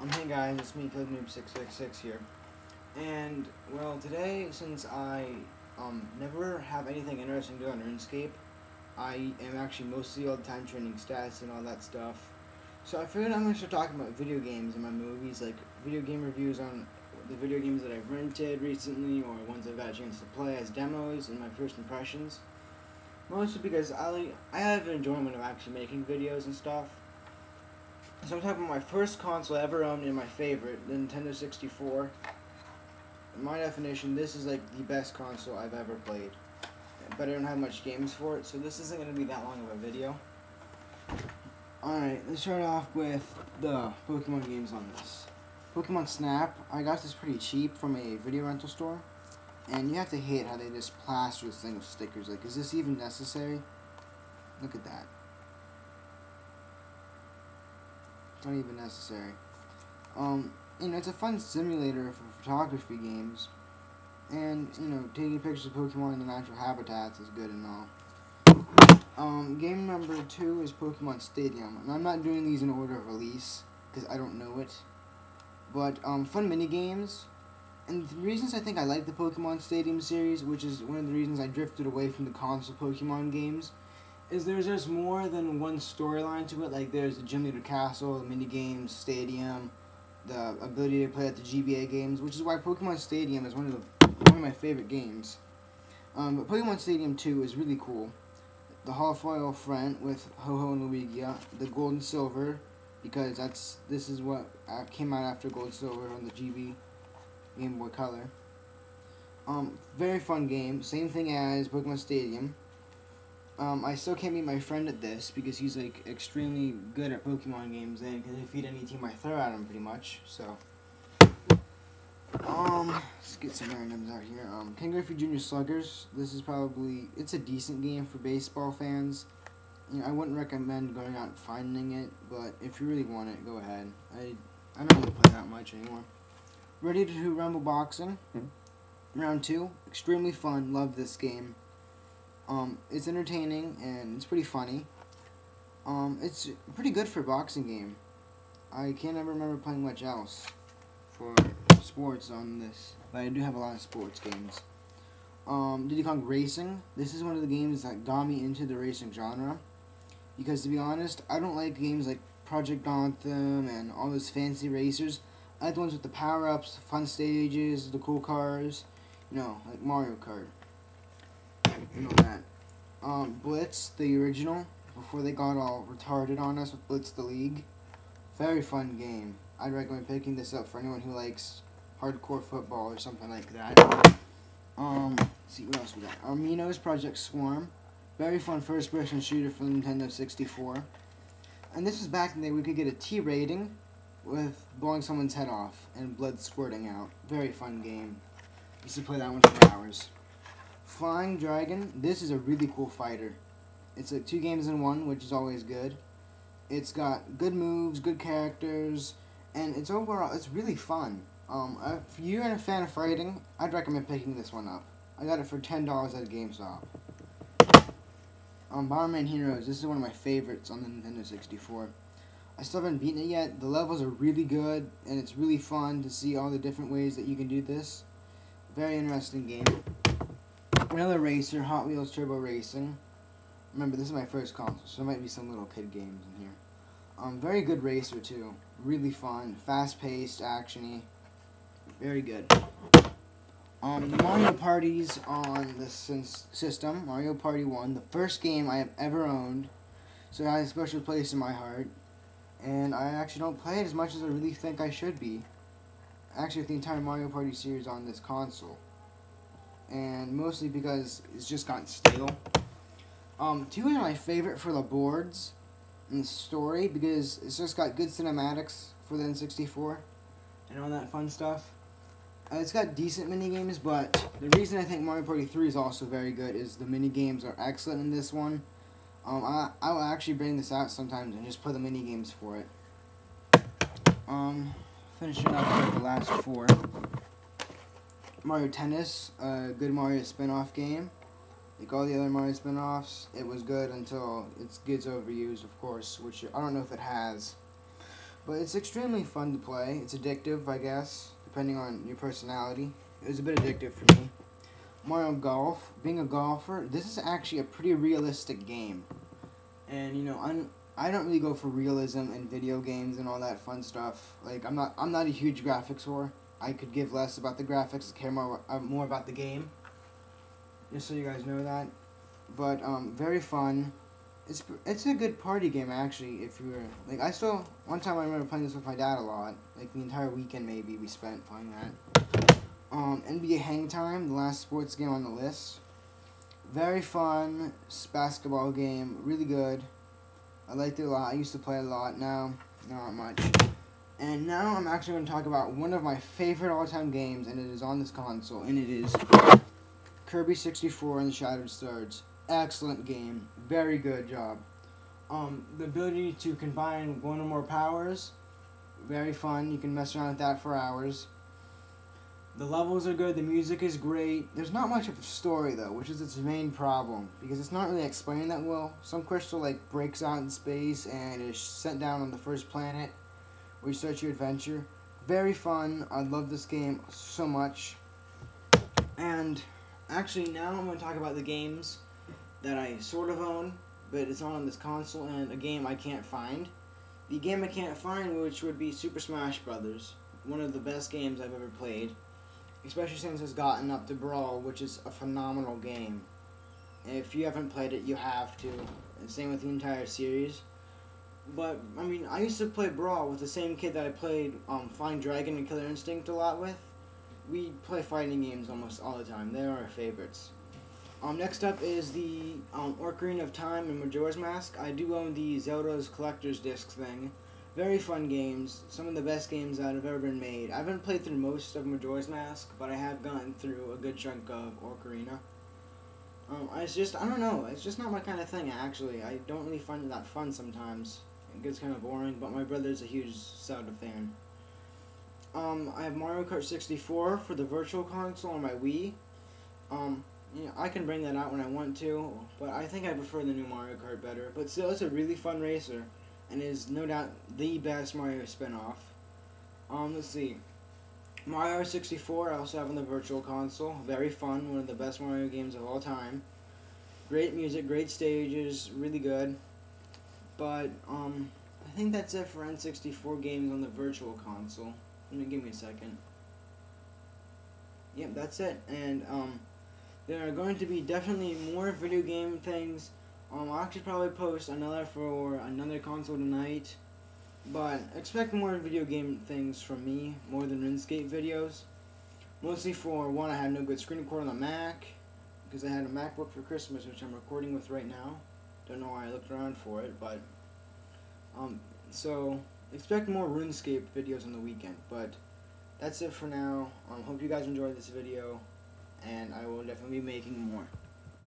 Hey guys, it's me, collection-n64 here. And, well, today, since I never have anything interesting to do on RuneScape, I am actually mostly all the time training stats and all that stuff. So I figured I'm going to start talking about video games and my movies, like video game reviews on the video games that I've rented recently, or ones I've got a chance to play as demos and my first impressions. Mostly because I have enjoyment of actually making videos and stuff. So I'm talking about my first console I ever owned and my favorite, the Nintendo 64. In my definition, this is like the best console I've ever played. But I don't have much games for it, so this isn't going to be that long of a video. Alright, let's start off with the Pokemon games on this. Pokemon Snap, I got this pretty cheap from a video rental store. And you have to hate how they just plaster this thing with stickers. Like, is this even necessary? Look at that. Not even necessary. You know, it's a fun simulator for photography games, and you know, taking pictures of Pokemon in the natural habitats is good and all. Game number 2 is Pokemon Stadium, and I'm not doing these in order of release because I don't know it. But fun mini games, and the reasons I think I like the Pokemon Stadium series, which is one of the reasons I drifted away from the console Pokemon games, is there's more than one storyline to it. Like there's the Gym Leader Castle, the mini games, Stadium, the ability to play at the GBA games, which is why Pokemon Stadium is one of my favorite games. But Pokemon Stadium 2 is really cool. The Holofoil Front with Ho-Oh and Luigia, the Gold and Silver, because this is what came out after Gold and Silver on the GB Game Boy Color. Very fun game. Same thing as Pokemon Stadium. I still can't beat my friend at this because he's like extremely good at Pokemon games and can defeat any team I throw at him pretty much. So, let's get some randoms out here. Ken Griffey Jr. Sluggers. This is it's a decent game for baseball fans. You know, I wouldn't recommend going out and finding it, but if you really want it, go ahead. I don't really play that much anymore. Ready to do Rumble Boxing. Round 2. Extremely fun. Love this game. It's entertaining and it's pretty funny. It's pretty good for a boxing game. I can't ever remember playing much else for sports on this, but I do have a lot of sports games. Diddy Kong Racing. This is one of the games that got me into the racing genre, because to be honest, I don't like games like Project Gotham and all those fancy racers. I like the ones with the power-ups, the fun stages, the cool cars, you know, like Mario Kart. You know that. Blitz, the original, before they got all retarded on us with Blitz the League. Very fun game. I'd recommend picking this up for anyone who likes hardcore football or something like that. Let's see what else we got. Armino's Project Swarm. Very fun first-person shooter for the Nintendo 64. And this was back in the day we could get a T rating with blowing someone's head off and blood squirting out. Very fun game. Used to play that one for hours. Flying Dragon. This is a really cool fighter. It's like 2 games in 1, which is always good. It's got good moves, good characters, and it's really fun. If you're a fan of fighting, I'd recommend picking this one up. I got it for $10 at GameStop. Bomberman Heroes. This is one of my favorites on the Nintendo 64. I still haven't beaten it yet. The levels are really good, and it's really fun to see all the different ways that you can do this. Very interesting game. Another racer, Hot Wheels Turbo Racing. Remember, this is my first console, so there might be some little kid games in here. Very good racer, too. Really fun, fast-paced, action-y. Very good. Mario Parties on the system. Mario Party 1, the first game I have ever owned. So it has a special place in my heart. And I actually don't play it as much as I really think I should be. Actually, with the entire Mario Party series on this console. And mostly because it's just gotten stale. 2 is my favorite for the boards and the story, because it's just got good cinematics for the N64 and all that fun stuff. It's got decent minigames, but the reason I think Mario Party 3 is also very good is the minigames are excellent in this one. I will actually bring this out sometimes and just play the minigames for it. Finishing up with the last 4. Mario Tennis, a good Mario spin-off game. Like all the other Mario spin-offs, it was good until it gets overused, of course, which I don't know if it has. But it's extremely fun to play. It's addictive, I guess, depending on your personality. It was a bit addictive for me. Mario Golf. Being a golfer, this is actually a pretty realistic game. And you know, I don't really go for realism in video games and all that fun stuff. Like I'm not a huge graphics whore. I could give less about the graphics, care more about the game. Just so you guys know that. But very fun. It's a good party game actually. If you were like, one time I remember playing this with my dad a lot. Like the entire weekend maybe we spent playing that. NBA Hang Time, the last sports game on the list. Very fun basketball game, really good. I liked it a lot. I used to play it a lot. Now, not much. And now I'm actually going to talk about one of my favorite all-time games, and it is on this console, and it is Kirby 64 and the Shattered Stars. Excellent game. Very good job. The ability to combine one or more powers, very fun. You can mess around with that for hours. The levels are good. The music is great. There's not much of a story, though, which is its main problem, because it's not really explained that well. Some crystal, like, breaks out in space and is sent down on the first planet where you start your adventure. Very fun. I love this game so much. And actually, now I'm going to talk about the games that I sort of own, but it's on this console, and a game I can't find. The game I can't find, which would be Super Smash Brothers, one of the best games I've ever played, especially since it's gotten up to Brawl, which is a phenomenal game. If you haven't played it, you have to. And same with the entire series. But, I mean, I used to play Brawl with the same kid that I played Flying Dragon and Killer Instinct a lot with. We play fighting games almost all the time. They are our favorites. Next up is the Ocarina of Time and Majora's Mask. I do own the Zelda's Collector's Disc thing. Very fun games. Some of the best games that have ever been made. I haven't played through most of Majora's Mask, but I have gotten through a good chunk of Ocarina. I don't know. It's just not my kind of thing, actually. I don't really find it that fun sometimes. It gets kind of boring, but my brother's a huge Zelda fan. I have Mario Kart 64 for the Virtual Console on my Wii. You know, I can bring that out when I want to, but I think I prefer the new Mario Kart better. But still, it's a really fun racer, and is no doubt the best Mario spin-off. Let's see. Mario 64 I also have on the Virtual Console. Very fun, one of the best Mario games of all time. Great music, great stages, really good. But, I think that's it for N64 games on the Virtual Console. Give me a second. Yep, that's it. And, there are going to be definitely more video game things. I'll actually probably post another for another console tonight. But expect more video game things from me, more than RuneScape videos. Mostly for one, I had no good screen record on the Mac, because I had a MacBook for Christmas, which I'm recording with right now. Don't know why I looked around for it, but so expect more RuneScape videos on the weekend. But that's it for now. Hope you guys enjoyed this video, and I will definitely be making more.